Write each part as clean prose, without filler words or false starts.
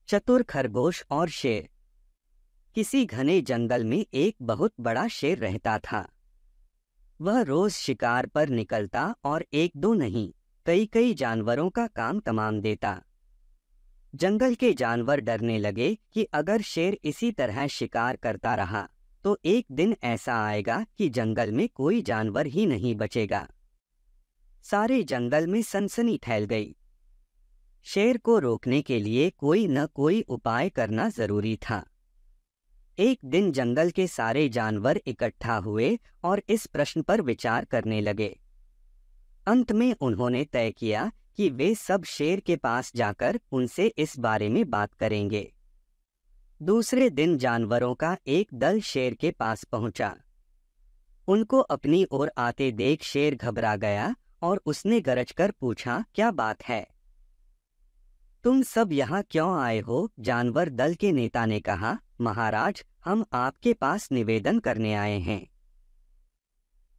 चतुर खरगोश और शेर। किसी घने जंगल में एक बहुत बड़ा शेर रहता था। वह रोज शिकार पर निकलता और एक दो नहीं, कई कई जानवरों का काम तमाम देता। जंगल के जानवर डरने लगे कि अगर शेर इसी तरह शिकार करता रहा तो एक दिन ऐसा आएगा कि जंगल में कोई जानवर ही नहीं बचेगा। सारे जंगल में सनसनी फैल गई। शेर को रोकने के लिए कोई न कोई उपाय करना जरूरी था। एक दिन जंगल के सारे जानवर इकट्ठा हुए और इस प्रश्न पर विचार करने लगे। अंत में उन्होंने तय किया कि वे सब शेर के पास जाकर उनसे इस बारे में बात करेंगे। दूसरे दिन जानवरों का एक दल शेर के पास पहुंचा। उनको अपनी ओर आते देख शेर घबरा गया और उसने गरजकर पूछा, क्या बात है? तुम सब यहाँ क्यों आए हो? जानवर दल के नेता ने कहा, महाराज, हम आपके पास निवेदन करने आए हैं।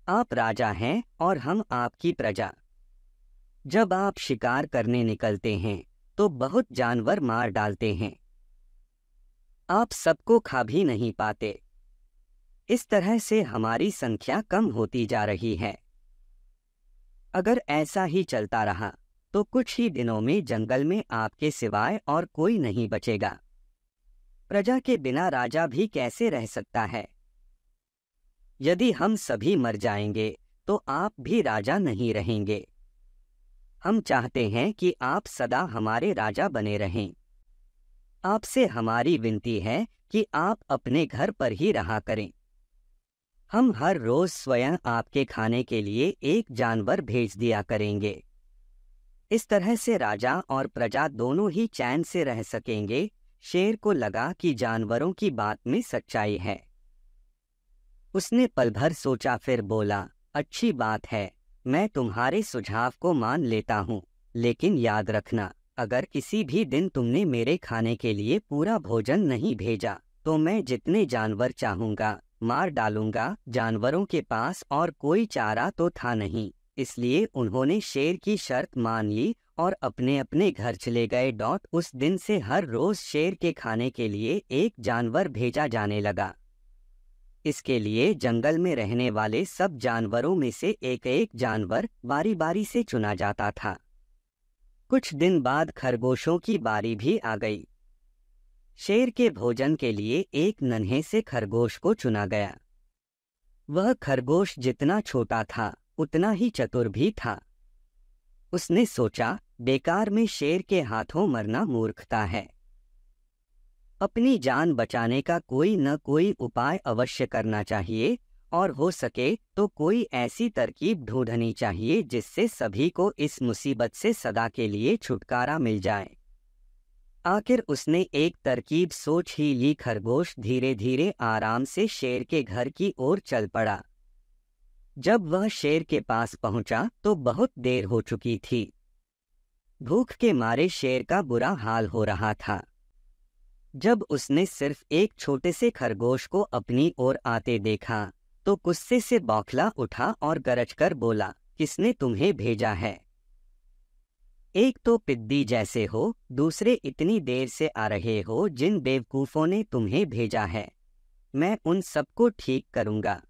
आप राजा हैं और हम आपकी प्रजा। जब आप शिकार करने निकलते हैं तो बहुत जानवर मार डालते हैं। आप सबको खा भी नहीं पाते। इस तरह से हमारी संख्या कम होती जा रही है। अगर ऐसा ही चलता रहा तो कुछ ही दिनों में जंगल में आपके सिवाय और कोई नहीं बचेगा। प्रजा के बिना राजा भी कैसे रह सकता है? यदि हम सभी मर जाएंगे तो आप भी राजा नहीं रहेंगे। हम चाहते हैं कि आप सदा हमारे राजा बने रहें। आपसे हमारी विनती है कि आप अपने घर पर ही रहा करें। हम हर रोज स्वयं आपके खाने के लिए एक जानवर भेज दिया करेंगे। इस तरह से राजा और प्रजा दोनों ही चैन से रह सकेंगे। शेर को लगा कि जानवरों की बात में सच्चाई है। उसने पल भर सोचा, फिर बोला, अच्छी बात है, मैं तुम्हारे सुझाव को मान लेता हूँ, लेकिन याद रखना, अगर किसी भी दिन तुमने मेरे खाने के लिए पूरा भोजन नहीं भेजा तो मैं जितने जानवर चाहूँगा मार डालूंगा। जानवरों के पास और कोई चारा तो था नहीं, इसलिए उन्होंने शेर की शर्त मान ली और अपने अपने घर चले गए। उस दिन से हर रोज शेर के खाने के लिए एक जानवर भेजा जाने लगा। इसके लिए जंगल में रहने वाले सब जानवरों में से एक एक जानवर बारी बारी से चुना जाता था। कुछ दिन बाद खरगोशों की बारी भी आ गई। शेर के भोजन के लिए एक नन्हे से खरगोश को चुना गया। वह खरगोश जितना छोटा था उतना ही चतुर भी था। उसने सोचा, बेकार में शेर के हाथों मरना मूर्खता है। अपनी जान बचाने का कोई न कोई उपाय अवश्य करना चाहिए और हो सके तो कोई ऐसी तरकीब ढूंढनी चाहिए जिससे सभी को इस मुसीबत से सदा के लिए छुटकारा मिल जाए। आखिर उसने एक तरकीब सोच ही ली। खरगोश धीरे धीरे आराम से शेर के घर की ओर चल पड़ा। जब वह शेर के पास पहुंचा तो बहुत देर हो चुकी थी। भूख के मारे शेर का बुरा हाल हो रहा था। जब उसने सिर्फ एक छोटे से खरगोश को अपनी ओर आते देखा तो गुस्से से बौखला उठा और गरजकर बोला, किसने तुम्हें भेजा है? एक तो पिद्दी जैसे हो, दूसरे इतनी देर से आ रहे हो। जिन बेवकूफ़ों ने तुम्हें भेजा है मैं उन सबको ठीक करूंगा।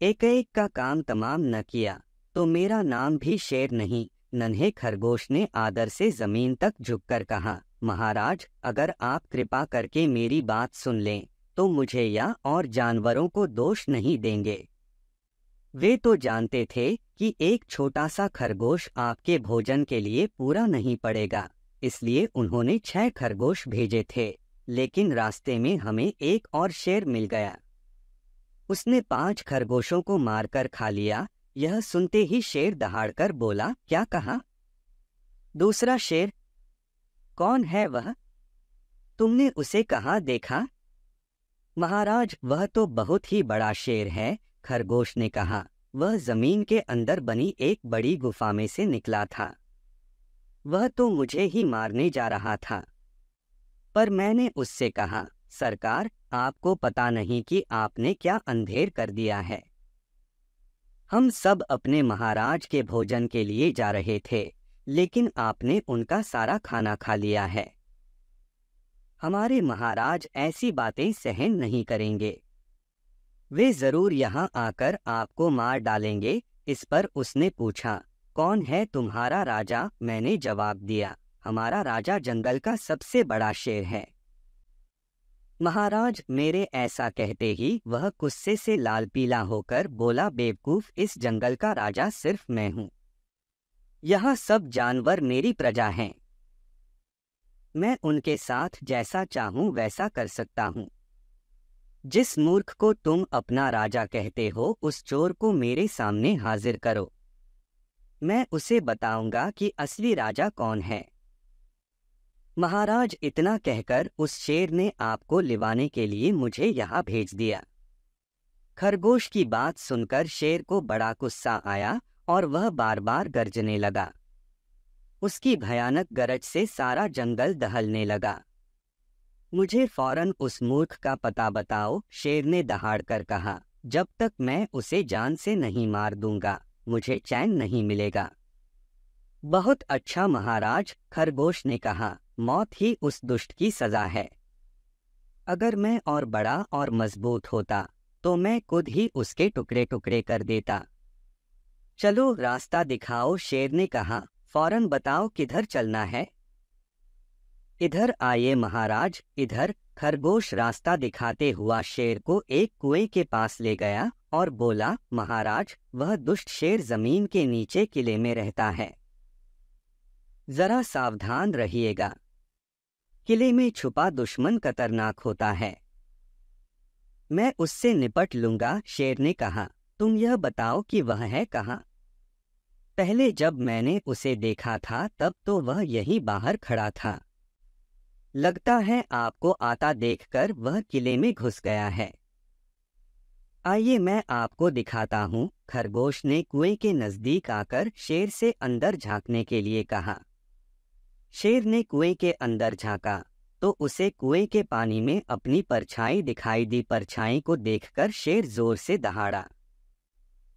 एक एक का काम तमाम न किया तो मेरा नाम भी शेर नहीं। नन्हे खरगोश ने आदर से जमीन तक झुककर कहा, महाराज, अगर आप कृपा करके मेरी बात सुन लें तो मुझे या और जानवरों को दोष नहीं देंगे। वे तो जानते थे कि एक छोटा सा खरगोश आपके भोजन के लिए पूरा नहीं पड़ेगा, इसलिए उन्होंने 6 खरगोश भेजे थे, लेकिन रास्ते में हमें एक और शेर मिल गया। उसने 5 खरगोशों को मारकर खा लिया। यह सुनते ही शेर दहाड़कर बोला, क्या कहा? दूसरा शेर, कौन है वह? तुमने उसे कहाँ देखा? महाराज, वह तो बहुत ही बड़ा शेर है, खरगोश ने कहा। वह जमीन के अंदर बनी एक बड़ी गुफा में से निकला था। वह तो मुझे ही मारने जा रहा था। पर मैंने उससे कहा, सरकार, आपको पता नहीं कि आपने क्या अंधेर कर दिया है। हम सब अपने महाराज के भोजन के लिए जा रहे थे, लेकिन आपने उनका सारा खाना खा लिया है। हमारे महाराज ऐसी बातें सहन नहीं करेंगे। वे जरूर यहाँ आकर आपको मार डालेंगे। इस पर उसने पूछा, कौन है तुम्हारा राजा? मैंने जवाब दिया, हमारा राजा जंगल का सबसे बड़ा शेर है। महाराज मेरे ऐसा कहते ही वह गुस्से से लाल पीला होकर बोला, बेवकूफ, इस जंगल का राजा सिर्फ मैं हूँ। यहाँ सब जानवर मेरी प्रजा हैं। मैं उनके साथ जैसा चाहूँ वैसा कर सकता हूँ। जिस मूर्ख को तुम अपना राजा कहते हो, उस चोर को मेरे सामने हाजिर करो। मैं उसे बताऊंगा कि असली राजा कौन है। महाराज इतना कहकर उस शेर ने आपको लिवाने के लिए मुझे यहाँ भेज दिया। खरगोश की बात सुनकर शेर को बड़ा गुस्सा आया और वह बार बार गरजने लगा। उसकी भयानक गरज से सारा जंगल दहलने लगा। मुझे फौरन उस मूर्ख का पता बताओ, शेर ने दहाड़कर कहा। जब तक मैं उसे जान से नहीं मार दूंगा, मुझे चैन नहीं मिलेगा। बहुत अच्छा महाराज, खरगोश ने कहा, मौत ही उस दुष्ट की सजा है। अगर मैं और बड़ा और मजबूत होता तो मैं खुद ही उसके टुकड़े टुकड़े कर देता। चलो रास्ता दिखाओ, शेर ने कहा। फौरन बताओ किधर चलना है। इधर आइए महाराज, इधर। खरगोश रास्ता दिखाते हुआ शेर को एक कुएं के पास ले गया और बोला, महाराज, वह दुष्ट शेर जमीन के नीचे किले में रहता है। जरा सावधान रहिएगा। किले में छुपा दुश्मन खतरनाक होता है। मैं उससे निपट लूंगा, शेर ने कहा। तुम यह बताओ कि वह है कहाँ? पहले जब मैंने उसे देखा था तब तो वह यहीं बाहर खड़ा था। लगता है आपको आता देखकर वह किले में घुस गया है। आइए मैं आपको दिखाता हूँ। खरगोश ने कुएं के नजदीक आकर शेर से अंदर झांकने के लिए कहा। शेर ने कुएं के अंदर झांका तो उसे कुएं के पानी में अपनी परछाई दिखाई दी। परछाई को देखकर शेर जोर से दहाड़ा।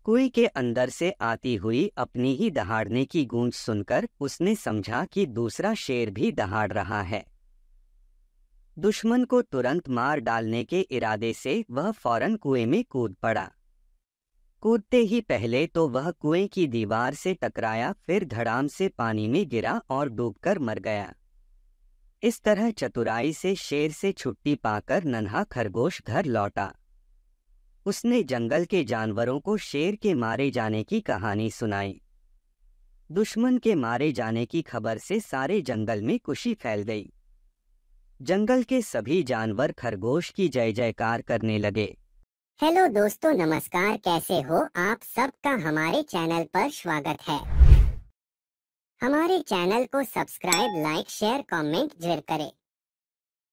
कुएं के अंदर से आती हुई अपनी ही दहाड़ने की गूंज सुनकर उसने समझा कि दूसरा शेर भी दहाड़ रहा है। दुश्मन को तुरंत मार डालने के इरादे से वह फौरन कुएं में कूद पड़ा। कूदते ही पहले तो वह कुएं की दीवार से टकराया, फिर धड़ाम से पानी में गिरा और डूबकर मर गया। इस तरह चतुराई से शेर से छुट्टी पाकर नन्हा खरगोश घर लौटा। उसने जंगल के जानवरों को शेर के मारे जाने की कहानी सुनाई। दुश्मन के मारे जाने की खबर से सारे जंगल में खुशी फैल गई। जंगल के सभी जानवर खरगोश की जय जयकार करने लगे। हेलो दोस्तों, नमस्कार, कैसे हो आप? सबका हमारे चैनल पर स्वागत है। हमारे चैनल को सब्सक्राइब, लाइक, शेयर, कमेंट जरूर करें।